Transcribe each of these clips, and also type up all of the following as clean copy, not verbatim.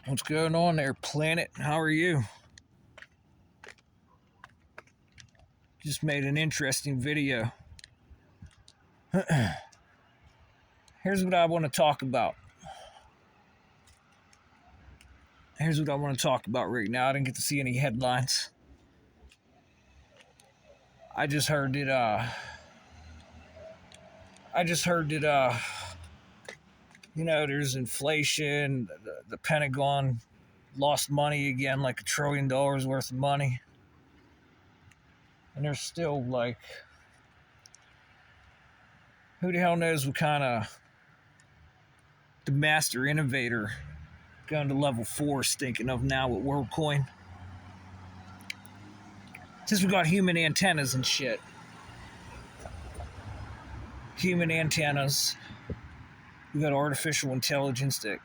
What's going on there, planet? How are you? Just made an interesting video. Here's what I want to talk about. Here's what I want to talk about right now. I didn't get to see any headlines. I just heard that there's inflation. The Pentagon lost money again, like $1 trillion worth of money. And there's still like, who the hell knows what kind of the master innovator going to level 4 thinking of now with WorldCoin. Since we got human antennas and shit. Human antennas. We got artificial intelligence that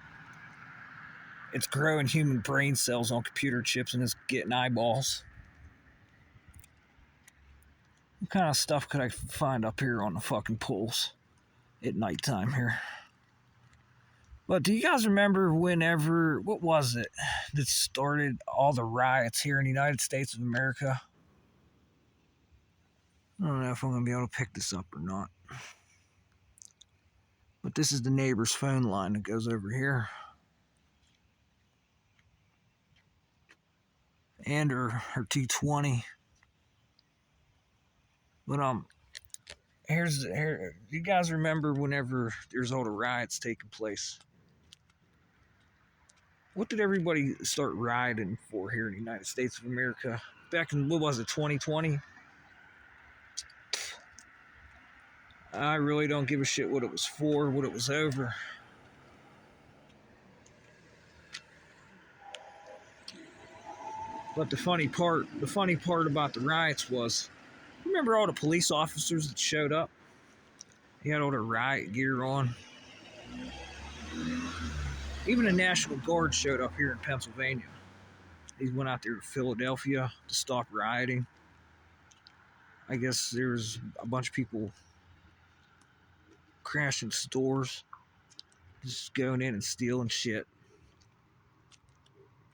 it's growing human brain cells on computer chips and it's getting eyeballs. What kind of stuff could I find up here on the fucking poles at nighttime here? But do you guys remember what was it that started all the riots here in the United States of America? I don't know if I'm going to be able to pick this up or not. But this is the neighbor's phone line that goes over here. And her T20. But here, you guys remember whenever there's all the riots taking place? What did everybody start rioting for here in the United States of America? Back in, 2020? I really don't give a shit what it was for, what it was over. But the funny part about the riots was, remember all the police officers that showed up? They had all their riot gear on. Even the National Guard showed up here in Pennsylvania. They went out there to Philadelphia to stop rioting. I guess there was a bunch of people crashing stores, just going in and stealing shit.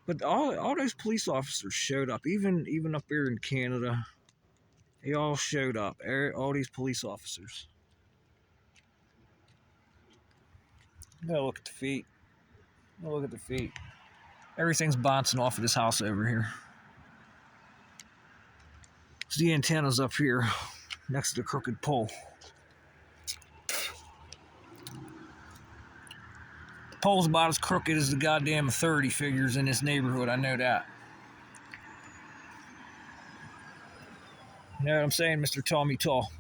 But all those police officers showed up, even up here in Canada. They all showed up, all these police officers. Gotta look at the feet. Look at the feet. Everything's bouncing off of this house over here. It's the antennas up here next to the crooked pole. The pole's about as crooked as the goddamn authority figures in this neighborhood, I know that. You know what I'm saying, Mr. Tommy Tall?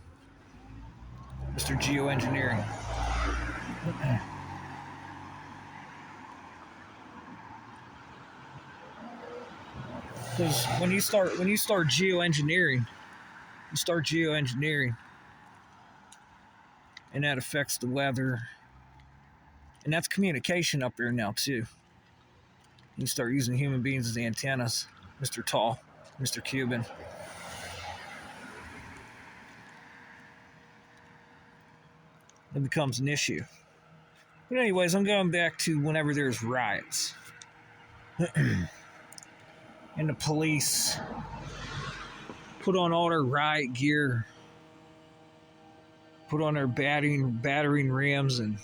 Mr. Geoengineering. Because when you start geoengineering, and that affects the weather, and that's communication up there now too. You start using human beings as antennas, Mr. Tall, Mr. Cuban. It becomes an issue. But anyways, I'm going back to whenever there's riots. And the police put on all their riot gear, put on their battering rams, and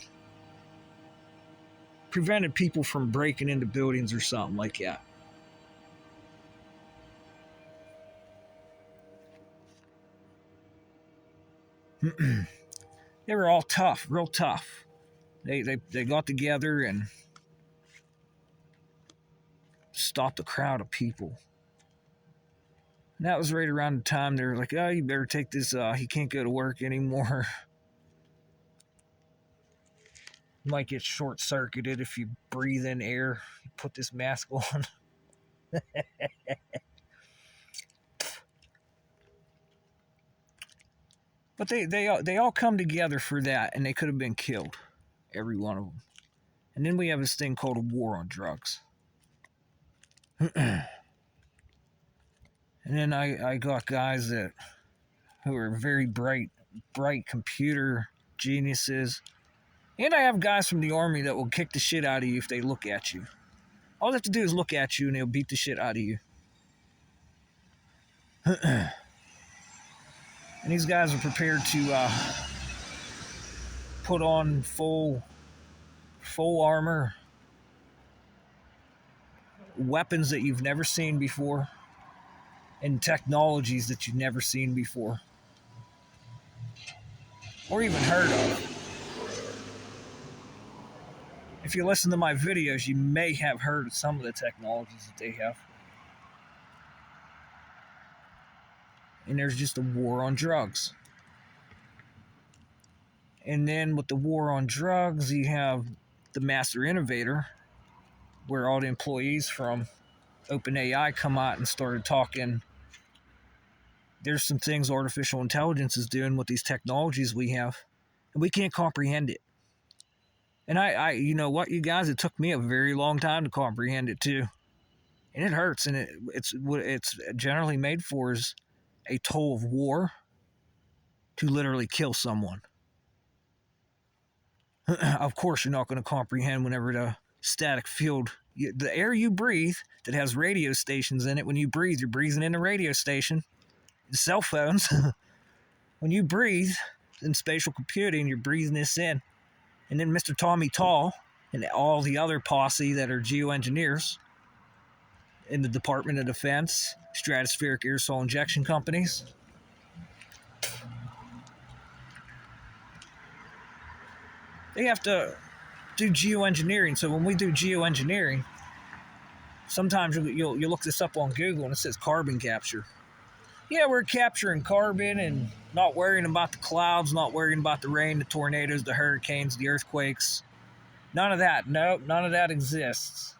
prevented people from breaking into buildings or something like that. They were all tough, real tough. They got together and stopped a crowd of people. And that was right around the time they were like, oh, you better take this, he can't go to work anymore. You might get short-circuited if you breathe in air. You put this mask on. But they all come together for that, and they could have been killed, every one of them. And then we have this thing called a war on drugs. And then I got guys who are very bright computer geniuses. And I have guys from the army that will kick the shit out of you if they look at you. All they have to do is look at you and they'll beat the shit out of you. And these guys are prepared to put on full armor, weapons that you've never seen before, and technologies that you've never seen before or even heard of. If you listen to my videos, you may have heard of some of the technologies that they have. And there's just a war on drugs. And then with the war on drugs, you have the master innovator, where all the employees from OpenAI come out and started talking. There's some things artificial intelligence is doing with these technologies we have, and we can't comprehend it. And I you know what, you guys, it took me a very long time to comprehend it too. And it hurts, and it's what it's generally made for is a toll of war to literally kill someone. Of course, you're not going to comprehend whenever the static field, the air you breathe that has radio stations in it, when you breathe, you're breathing in a radio station. The cell phones, when you breathe in spatial computing, you're breathing this in. And then Mr. Tommy Tall and all the other posse that are geoengineers in the Department of Defense, stratospheric aerosol injection companies. They have to do geoengineering. So when we do geoengineering, sometimes you'll look this up on Google and it says carbon capture. Yeah, we're capturing carbon and not worrying about the clouds, not worrying about the rain, the tornadoes, the hurricanes, the earthquakes. None of that. No, none of that exists.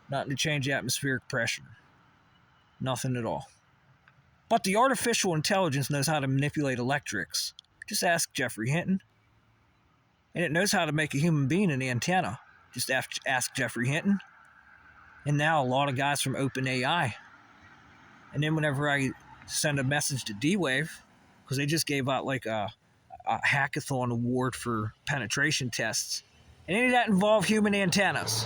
Nothing to change atmospheric pressure. Nothing at all. But the artificial intelligence knows how to manipulate electrics. Just ask Geoffrey Hinton. And it knows how to make a human being an antenna. Just ask Geoffrey Hinton. And now a lot of guys from OpenAI. And then whenever I send a message to D-Wave, because they just gave out like a hackathon award for penetration tests, and any of that involved human antennas.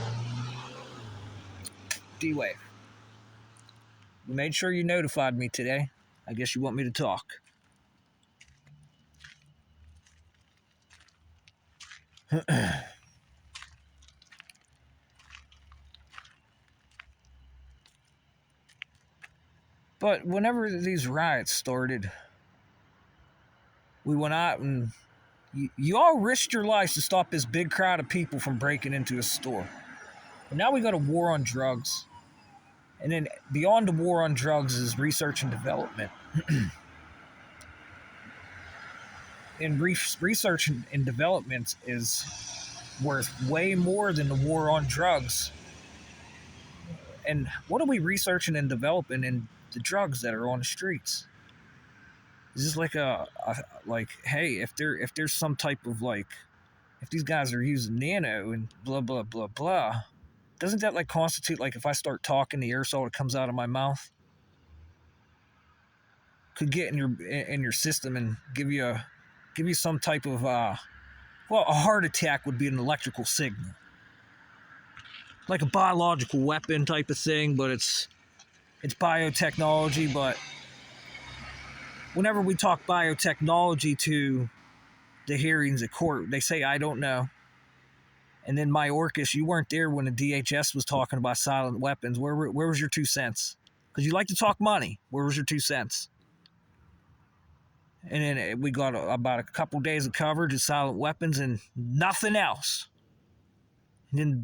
D-Wave, you made sure you notified me today. I guess you want me to talk. But whenever these riots started, we went out and you all risked your lives to stop this big crowd of people from breaking into a store. And now we got a war on drugs. And then beyond the war on drugs is research and development. And research and development is worth way more than the war on drugs. And what are we researching and developing in the drugs that are on the streets? Is this like like, hey, if there's some type of like, if these guys are using nano and blah blah blah blah, doesn't that like constitute like if I start talking, the aerosol that comes out of my mouth could get in your system and give you some type of a heart attack would be an electrical signal, like a biological weapon type of thing, but it's biotechnology. But whenever we talk biotechnology to the hearings at court, they say, I don't know. And then Mayorkas, you weren't there when the DHS was talking about silent weapons. Where was your 2 cents? Because you like to talk money. Where was your 2 cents? And then we got about a couple days of coverage of silent weapons and nothing else. And then